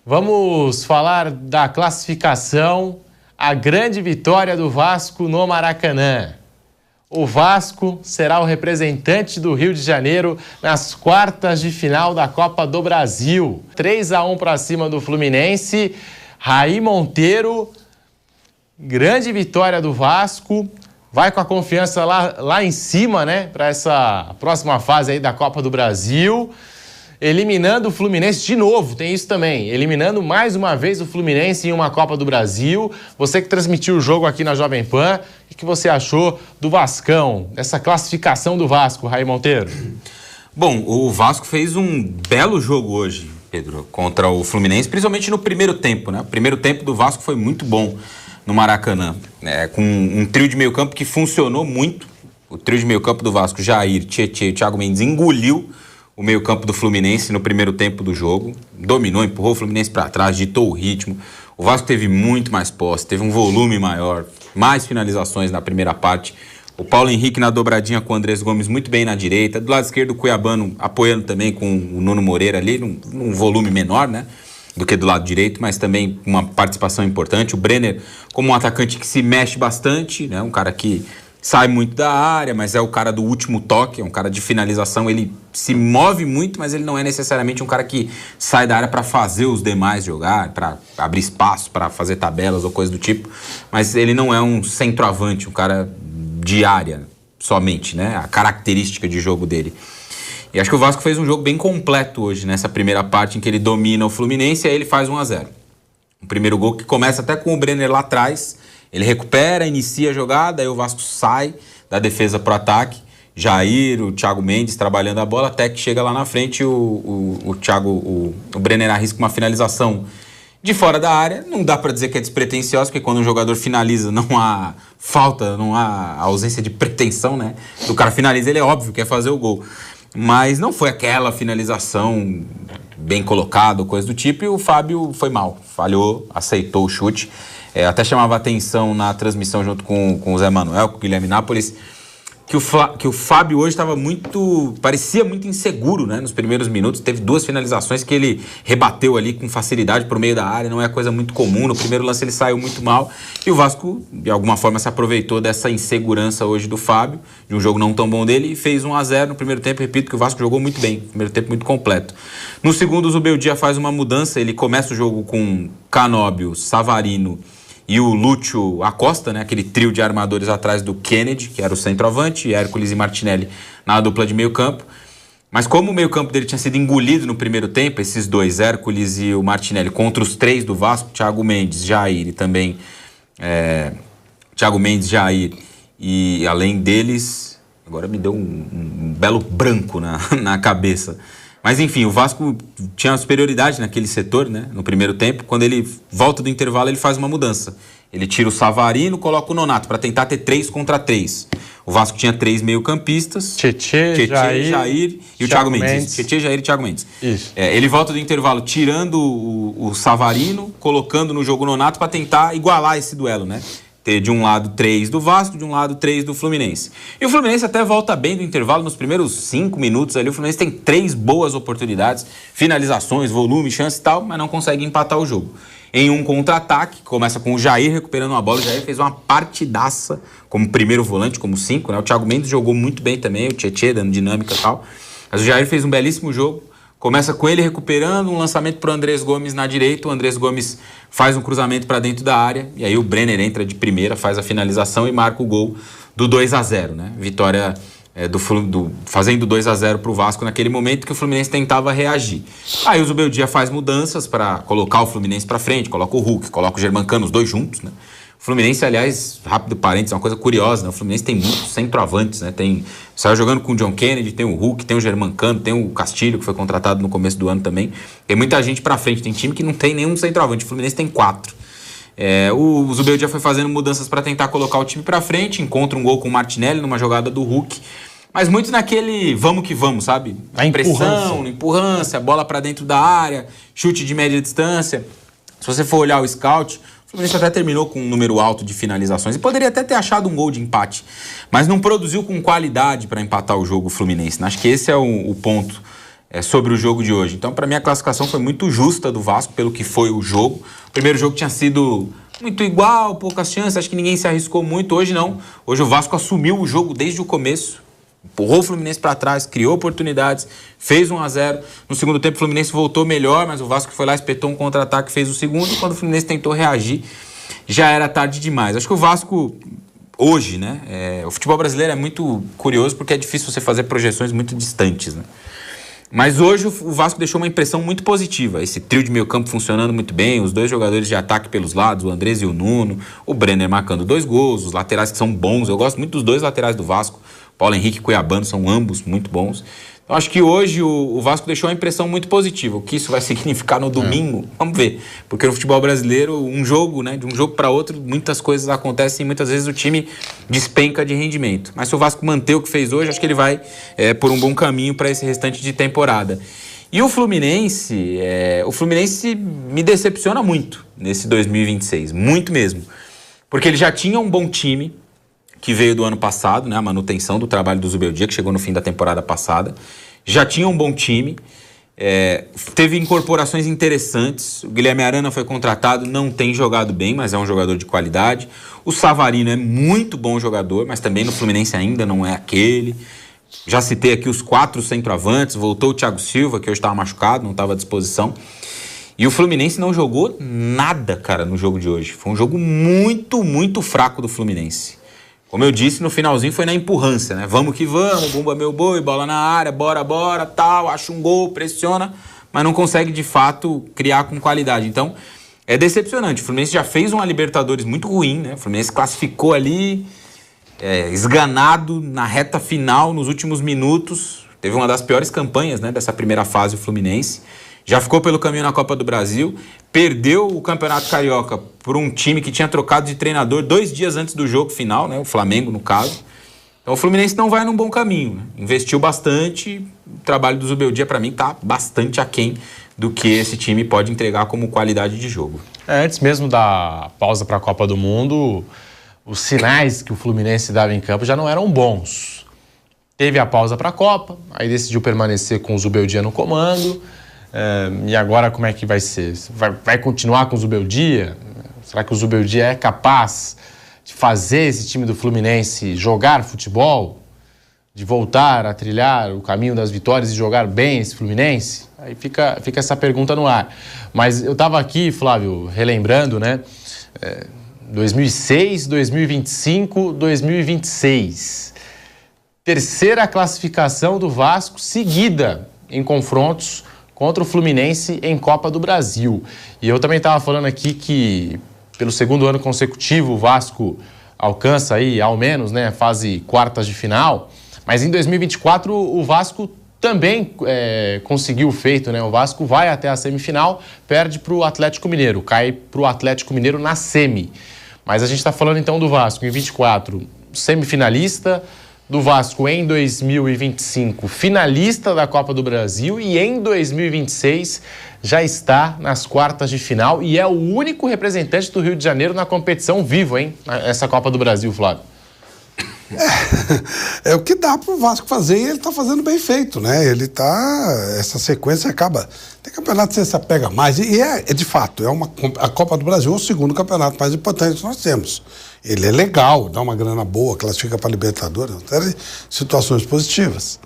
Vamos falar da classificação, a grande vitória do Vasco no Maracanã. O Vasco será o representante do Rio de Janeiro nas quartas de final da Copa do Brasil. 3-1 para cima do Fluminense. Raí Monteiro, grande vitória do Vasco. Vai com a confiança lá em cima, né, para essa próxima fase aí da Copa do Brasil. Eliminando o Fluminense de novo, tem isso também. Eliminando mais uma vez o Fluminense em uma Copa do Brasil. Você que transmitiu o jogo aqui na Jovem Pan, o que você achou do Vascão, dessa classificação do Vasco, Raí Monteiro? Bom, o Vasco fez um belo jogo hoje, Pedro, contra o Fluminense, principalmente no primeiro tempo, né? O primeiro tempo do Vasco foi muito bom no Maracanã, com um trio de meio campo que funcionou muito. O trio de meio campo do Vasco, Jair, Tietê e Thiago Mendes, engoliu o meio-campo do Fluminense no primeiro tempo do jogo, dominou, empurrou o Fluminense para trás, ditou o ritmo. O Vasco teve muito mais posse, teve um volume maior, mais finalizações na primeira parte. O Paulo Henrique na dobradinha com o Andrés Gomes muito bem na direita. Do lado esquerdo o Cuiabano apoiando também com o Nuno Moreira ali, num volume menor, né, do que do lado direito, mas também uma participação importante. O Brenner como um atacante que se mexe bastante, né, um cara que sai muito da área, mas é o cara do último toque, é um cara de finalização, ele se move muito, mas ele não é necessariamente um cara que sai da área para fazer os demais jogar, para abrir espaço, para fazer tabelas ou coisa do tipo, mas ele não é um centroavante, um cara de área somente, né? A característica de jogo dele. E acho que o Vasco fez um jogo bem completo hoje, nessa primeira parte em que ele domina o Fluminense e aí ele faz 1-0. O primeiro gol que começa até com o Brenner lá atrás. Ele recupera, inicia a jogada, aí o Vasco sai da defesa pro ataque. Jair, o Thiago Mendes trabalhando a bola, até que chega lá na frente o Brenner arrisca uma finalização de fora da área. Não dá para dizer que é despretensiosa, porque quando um jogador finaliza não há falta, não há ausência de pretensão, né? O cara finaliza, ele é óbvio que quer fazer o gol. Mas não foi aquela finalização bem colocada, coisa do tipo, e o Fábio foi mal, falhou, aceitou o chute. Até chamava atenção na transmissão junto com o Zé Manuel, com o Guilherme Nápoles, que o Fábio hoje parecia muito inseguro, né? Nos primeiros minutos, teve 2 finalizações que ele rebateu ali com facilidade por meio da área, não é coisa muito comum. No primeiro lance ele saiu muito mal e o Vasco, de alguma forma, se aproveitou dessa insegurança hoje do Fábio, de um jogo não tão bom dele, e fez 1-0 no primeiro tempo. Repito que o Vasco jogou muito bem, primeiro tempo muito completo. No segundo, o Zubeldia faz uma mudança, ele começa o jogo com Canóbio, Savarino e o Lúcio Acosta, né, aquele trio de armadores atrás do Kennedy, que era o centroavante, e Hércules e Martinelli na dupla de meio campo. Mas como o meio campo dele tinha sido engolido no primeiro tempo, esses dois, Hércules e o Martinelli, contra os 3 do Vasco, Thiago Mendes, Jair e também Thiago Mendes, Jair, e além deles, agora me deu um belo branco na cabeça. Mas enfim, o Vasco tinha uma superioridade naquele setor, né, no primeiro tempo. Quando ele volta do intervalo, ele faz uma mudança. Ele tira o Savarino, coloca o Nonato para tentar ter 3 contra 3. O Vasco tinha 3 meio-campistas. Tietê, Jair e o Thiago Mendes. Tietê, Jair e Thiago Mendes. Isso. Ele volta do intervalo tirando o Savarino, colocando no jogo o Nonato para tentar igualar esse duelo, né? Ter de um lado 3 do Vasco, de um lado 3 do Fluminense. E o Fluminense até volta bem do intervalo, nos primeiros 5 minutos ali, o Fluminense tem 3 boas oportunidades, finalizações, volume, chance e tal, mas não consegue empatar o jogo. Em um contra-ataque, começa com o Jair recuperando uma bola, o Jair fez uma partidaça como primeiro volante, como 5, né? O Thiago Mendes jogou muito bem também, o Tietê dando dinâmica e tal, mas o Jair fez um belíssimo jogo. Começa com ele recuperando, um lançamento para o Andrés Gomes na direita. O Andrés Gomes faz um cruzamento para dentro da área. E aí o Brenner entra de primeira, faz a finalização e marca o gol do 2-0, né? Vitória fazendo 2-0 para o Vasco naquele momento que o Fluminense tentava reagir. Aí o Zubeldia faz mudanças para colocar o Fluminense para frente. Coloca o Hulk, coloca o Germancano, os dois juntos, né? O Fluminense, aliás, rápido parênteses, é uma coisa curiosa, né? O Fluminense tem muitos centroavantes, né? Saiu jogando com o John Kennedy, tem o Hulk, tem o Germancano, tem o Castilho, que foi contratado no começo do ano também. Tem muita gente pra frente, tem time que não tem nenhum centroavante, o Fluminense tem 4. O Zubeldia foi fazendo mudanças para tentar colocar o time pra frente, encontra um gol com o Martinelli numa jogada do Hulk, mas muito naquele vamos que vamos, sabe? A pressão, empurrância, bola pra dentro da área, chute de média distância. Se você for olhar o scout, o Fluminense até terminou com um número alto de finalizações e poderia até ter achado um gol de empate, mas não produziu com qualidade para empatar o jogo o Fluminense. Acho que esse é o ponto sobre o jogo de hoje. Então, para mim, a classificação foi muito justa do Vasco pelo que foi o jogo. O primeiro jogo tinha sido muito igual, poucas chances, acho que ninguém se arriscou muito. Hoje não. Hoje o Vasco assumiu o jogo desde o começo, empurrou o Fluminense para trás, criou oportunidades, fez 1-0. No segundo tempo o Fluminense voltou melhor, mas o Vasco foi lá, espetou um contra-ataque, fez o segundo. E quando o Fluminense tentou reagir, já era tarde demais. Acho que o Vasco, hoje, né? O futebol brasileiro é muito curioso porque é difícil você fazer projeções muito distantes, né? Mas hoje o Vasco deixou uma impressão muito positiva. Esse trio de meio campo funcionando muito bem, os dois jogadores de ataque pelos lados, o Andrés e o Nuno, o Brenner marcando 2 gols, os laterais que são bons. Eu gosto muito dos 2 laterais do Vasco, Paulo Henrique e Cuiabano, são ambos muito bons. Então acho que hoje o Vasco deixou uma impressão muito positiva. O que isso vai significar no domingo, vamos ver. Porque no futebol brasileiro, um jogo, né, de um jogo para outro, muitas coisas acontecem e muitas vezes o time despenca de rendimento. Mas se o Vasco manter o que fez hoje, acho que ele vai por um bom caminho para esse restante de temporada. E o Fluminense me decepciona muito nesse 2026, muito mesmo. Porque ele já tinha um bom time, que veio do ano passado, né, a manutenção do trabalho do Zubeldia, que chegou no fim da temporada passada. Já tinha um bom time, teve incorporações interessantes. O Guilherme Arana foi contratado, não tem jogado bem, mas é um jogador de qualidade. O Savarino é muito bom jogador, mas também no Fluminense ainda não é aquele. Já citei aqui os 4 centroavantes, voltou o Thiago Silva, que hoje estava machucado, não estava à disposição. E o Fluminense não jogou nada, cara, no jogo de hoje. Foi um jogo muito, muito fraco do Fluminense. Como eu disse, no finalzinho foi na empurrância, né? Vamos que vamos, bumba meu boi, bola na área, bora, tal, acha um gol, pressiona, mas não consegue, de fato, criar com qualidade. Então, é decepcionante. O Fluminense já fez uma Libertadores muito ruim, né? O Fluminense classificou ali, esganado na reta final, nos últimos minutos. Teve uma das piores campanhas, né, dessa primeira fase, o Fluminense. Já ficou pelo caminho na Copa do Brasil, perdeu o Campeonato Carioca por um time que tinha trocado de treinador 2 dias antes do jogo final, né? O Flamengo, no caso. Então o Fluminense não vai num bom caminho, né? Investiu bastante, o trabalho do Zubeldia, para mim, tá bastante aquém do que esse time pode entregar como qualidade de jogo. Antes mesmo da pausa para a Copa do Mundo, os sinais que o Fluminense dava em campo já não eram bons. Teve a pausa para a Copa, aí decidiu permanecer com o Zubeldia no comando. E agora como é que vai ser? Vai continuar com o Zubeldia? Será que o Zubeldia é capaz de fazer esse time do Fluminense jogar futebol? De voltar a trilhar o caminho das vitórias e jogar bem esse Fluminense? Aí fica essa pergunta no ar. Mas eu estava aqui, Flávio, relembrando, né? 2006, 2025, 2026. Terceira classificação do Vasco seguida em confrontos contra o Fluminense em Copa do Brasil. E eu também estava falando aqui que, pelo segundo ano consecutivo, o Vasco alcança aí, ao menos, né, fase quartas de final. Mas em 2024, o Vasco também conseguiu o feito, né? O Vasco vai até a semifinal, perde para o Atlético Mineiro, cai para o Atlético Mineiro na semi. Mas a gente está falando então do Vasco em 24, semifinalista, do Vasco em 2025, finalista da Copa do Brasil, e em 2026 já está nas quartas de final e é o único representante do Rio de Janeiro na competição vivo, hein? Essa Copa do Brasil, Flávio. É o que dá pro Vasco fazer e ele tá fazendo bem feito, né? Essa sequência acaba... Tem campeonato que você pega mais e de fato, a Copa do Brasil é o segundo campeonato mais importante que nós temos. Ele é legal, dá uma grana boa, classifica para Libertadores, situações positivas.